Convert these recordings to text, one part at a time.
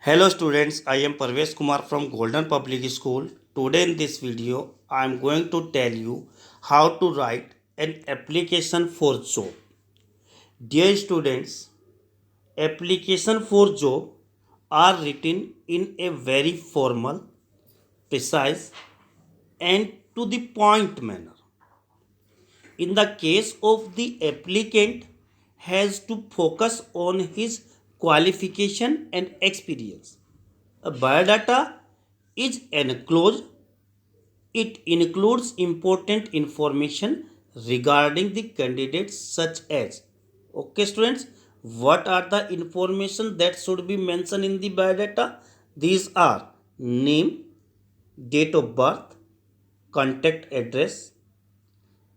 Hello students, I am Parvesh Kumar from Golden Public School. Today in this video, I am going to tell you how to write an application for job. Dear students, application for job are written in a very formal, precise and to the point manner. In the case of the applicant has to focus on his qualification and experience. A biodata is enclosed. It includes important information regarding the candidates such as, okay students, what are the information that should be mentioned in the biodata? These are name, date of birth, contact address,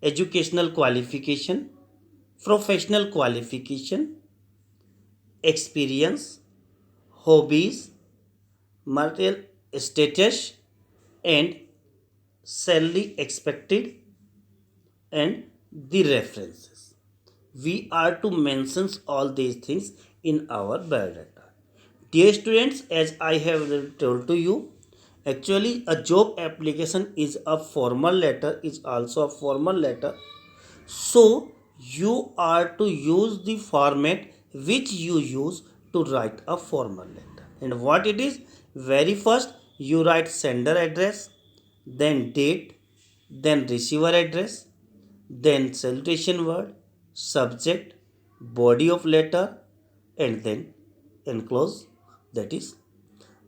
educational qualification, professional qualification, experience, hobbies, marital status, and salary expected, and the references. We are to mention all these things in our biodata. Dear students, as I have told to you, actually a job application is a formal letter, is also a formal letter. So you are to use the format which you use to write a formal letter. And what it is? Very first you write sender address, then date, then receiver address, then salutation word, subject, body of letter, and then enclose, that is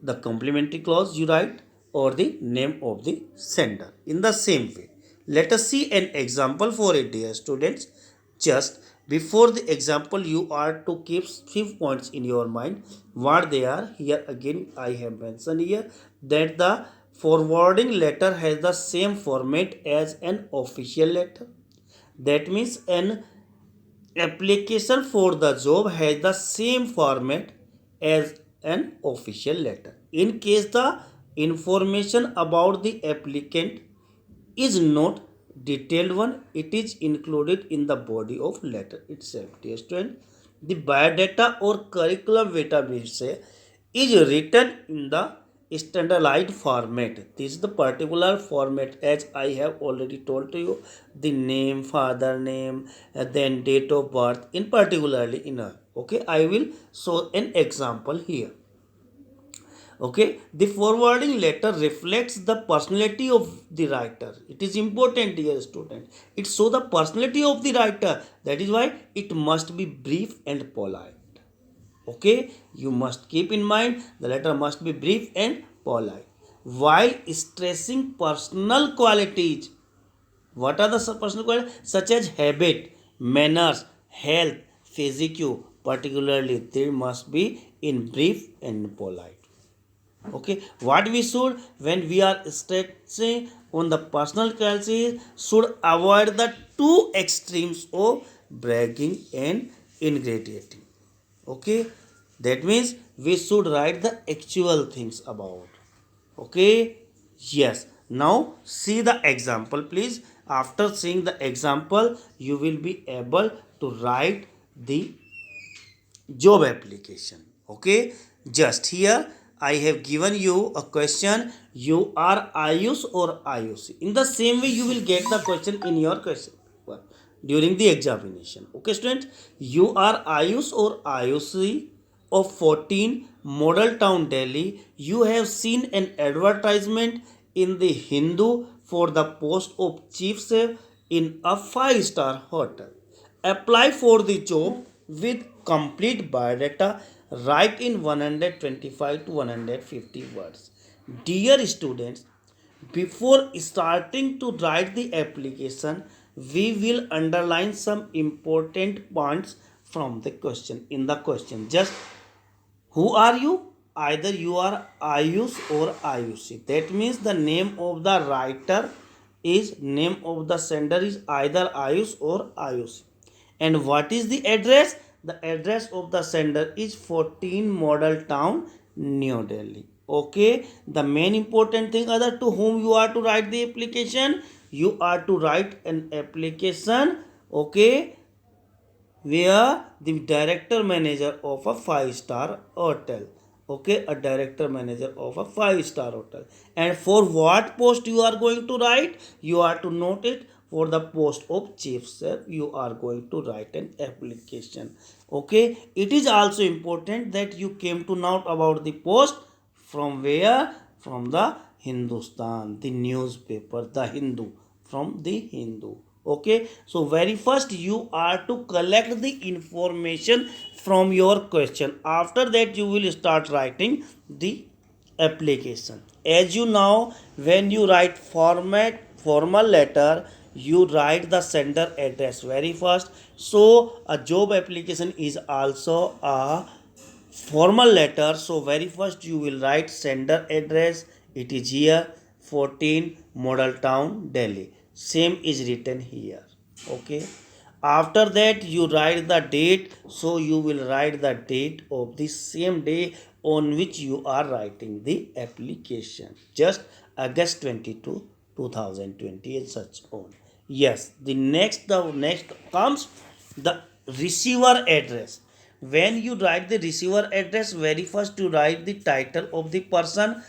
the complementary clause you write, or the name of the sender. In the same way, let us see an example for it, dear students. Just before the example, you are to keep few points in your mind. What they are, here again I have mentioned here that the forwarding letter has the same format as an official letter. That means an application for the job has the same format as an official letter. In case the information about the applicant is not detailed one, it is included in the body of letter itself. Dear student, the biodata or curriculum database is written in the standardized format. This is the particular format as I have already told to you. The name, father name, then date of birth in particularly in a. Okay, I will show an example here. Okay, the forwarding letter reflects the personality of the writer. It is important, dear student. It shows the personality of the writer. That is why it must be brief and polite. Okay, you must keep in mind the letter must be brief and polite while stressing personal qualities. What are the personal qualities? Such as habit, manners, health, physique. Particularly, they must be in brief and polite. Okay, what we should when we are stressing on the personal qualities should avoid the two extremes of bragging and ingratiating. Okay, that means we should write the actual things about. Okay, yes, now see the example please. After seeing the example you will be able to write the job application. Okay, just here I have given you a question. You are IUS or IUC? In the same way you will get the question in your question paper during the examination. Okay students, you are IUS or IUC of 14 Model Town Delhi. You have seen an advertisement in the Hindu for the post of chief chef in a 5-star hotel. Apply for the job with complete biodata. Write in 125 to 150 words. Dear students, before starting to write the application, we will underline some important points from the question. In the question, just who are you? Either you are Ayush or Ayushi. That means the name of the writer is name of the sender is either Ayush or Ayushi. And what is the address? The address of the sender is 14 Model Town, New Delhi. Okay. The main important thing other to whom you are to write the application. You are to write an application. Okay, where the director manager of a 5-star hotel. Okay, a director manager of a 5-star hotel. And for what post you are going to write? You are to note it. For the post of chief chef, you are going to write an application. Okay, it is also important that you came to know about the post from where? From the Hindustan, the newspaper, the Hindu, from the Hindu. Okay, so very first you are to collect the information from your question. After that you will start writing the application. As you know, when you write formal letter, you write the sender address very first. So a job application is also a formal letter. So very first you will write sender address. It is here 14 Model Town, Delhi. Same is written here. Okay, after that you write the date. So you will write the date of the same day on which you are writing the application, just August 22 2020 and such on. Yes, the next comes the receiver address. When you write the receiver address, very first you write the title of the person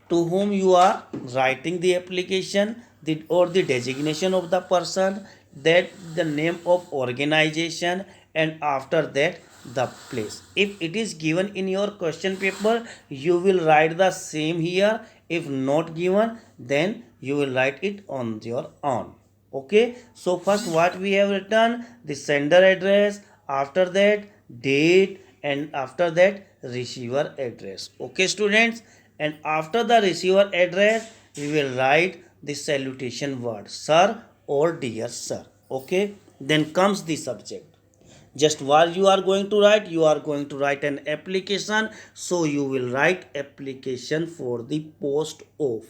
to whom you are writing the application, or the designation of the person, that the name of organization, and after that the place. If it is given in your question paper, you will write the same here. If not given, then you will write it on your own. Okay, so first what we have written, the sender address, after that date, and after that receiver address. Okay students, and after the receiver address we will write the salutation word, sir or dear sir. Okay, then comes the subject. Just what you are going to write, you are going to write an application. So you will write application for the post of,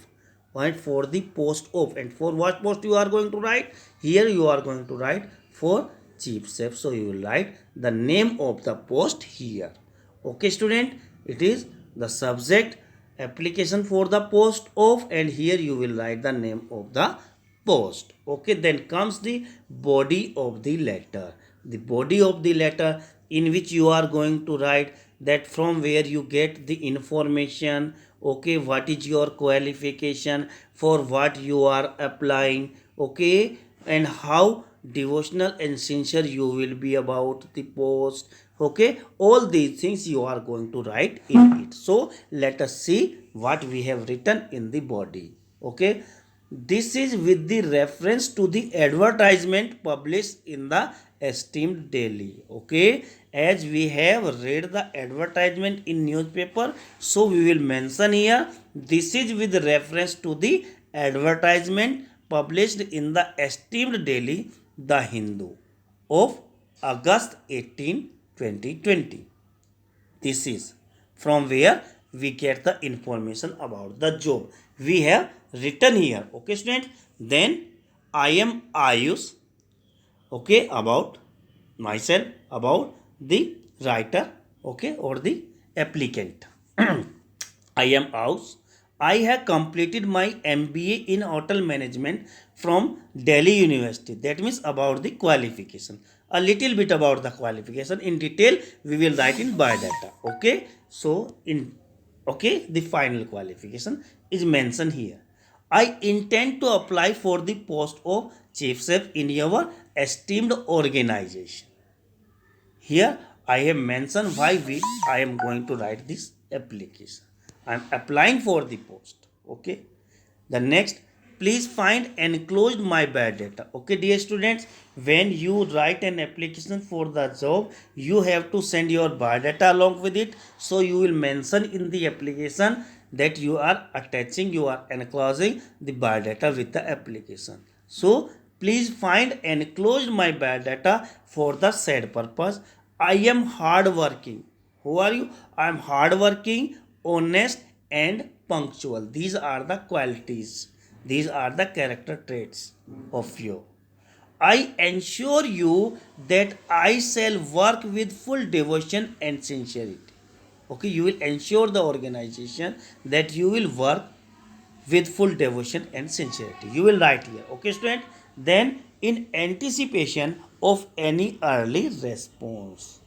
right? For the post of. And for what post you are going to write? Here you are going to write for chief chef. So you will write the name of the post here. Okay student, it is the subject, application for the post of, and here you will write the name of the post. Okay, then comes the body of the letter. The body of the letter, in which you are going to write that from where you get the information. Okay, what is your qualification, for what you are applying. Okay, and how devotional and sincere you will be about the post. Okay, all these things you are going to write in it. So let us see what we have written in the body. Okay, this is with the reference to the advertisement published in the esteemed daily. Okay, as we have read the advertisement in newspaper, so we will mention here, this is with reference to the advertisement published in the esteemed daily The Hindu of August 18 2020. This is from where we get the information about the job. We have written here. Okay students, then I am Ayush. Okay, about myself, about the writer, okay, or the applicant. I am Aus. I have completed my MBA in hotel management from Delhi University. That means about the qualification. A little bit about the qualification. In detail, we will write in biodata. Okay. So the final qualification is mentioned here. I intend to apply for the post of chief chef in your esteemed organization. Here I have mentioned why I am going to write this application. I am applying for the post. Okay. The next, please find enclosed my biodata. Okay, dear students, when you write an application for the job, you have to send your biodata along with it. So you will mention in the application that you are attaching, you are enclosing the biodata with the application. So please find enclosed my biodata for the said purpose. I am hardworking. Who are you? I am hardworking, honest, and punctual. These are the qualities. These are the character traits of you. I ensure you that I shall work with full devotion and sincerity. Okay, you will ensure the organization that you will work with full devotion and sincerity. You will write here. Okay, student. Then, in anticipation of any early response.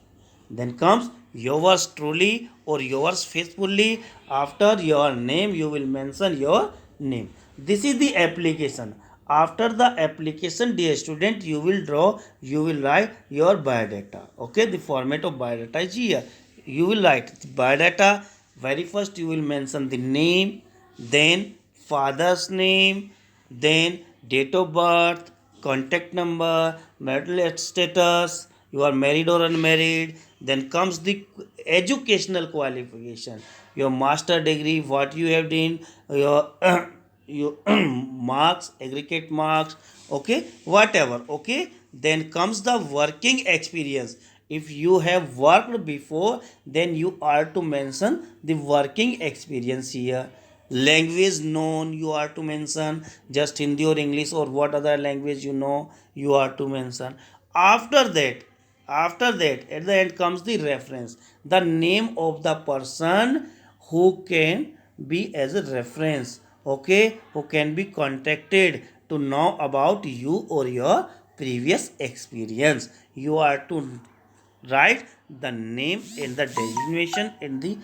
Then comes yours truly or yours faithfully. After your name you will mention your name. This is the application. After the application, dear student, you will write your biodata. Okay, the format of biodata is here. You will write the biodata. Very first you will mention the name, then father's name, then date of birth, contact number, marital status, you are married or unmarried. Then comes the educational qualification, your master degree, what you have done, your your marks, aggregate marks, okay, whatever, okay. Then comes the working experience. If you have worked before, then you are to mention the working experience here. Language known, you are to mention just Hindi or English or what other language you know, you are to mention. After that after that at the end comes the reference, the name of the person who can be as a reference, okay, who can be contacted to know about you or your previous experience. You are to write the name and the designation and the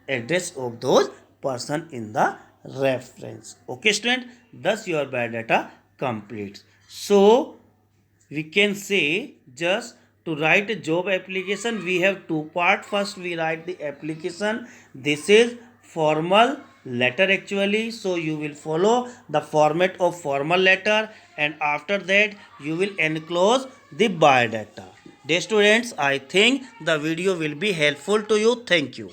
address of those person in the reference. Okay, student, thus your biodata completes. So we can say, just to write a job application we have two part. First we write the application. This is formal letter actually, so you will follow the format of formal letter, and after that you will enclose the biodata. Dear students, I think the video will be helpful to you. Thank you.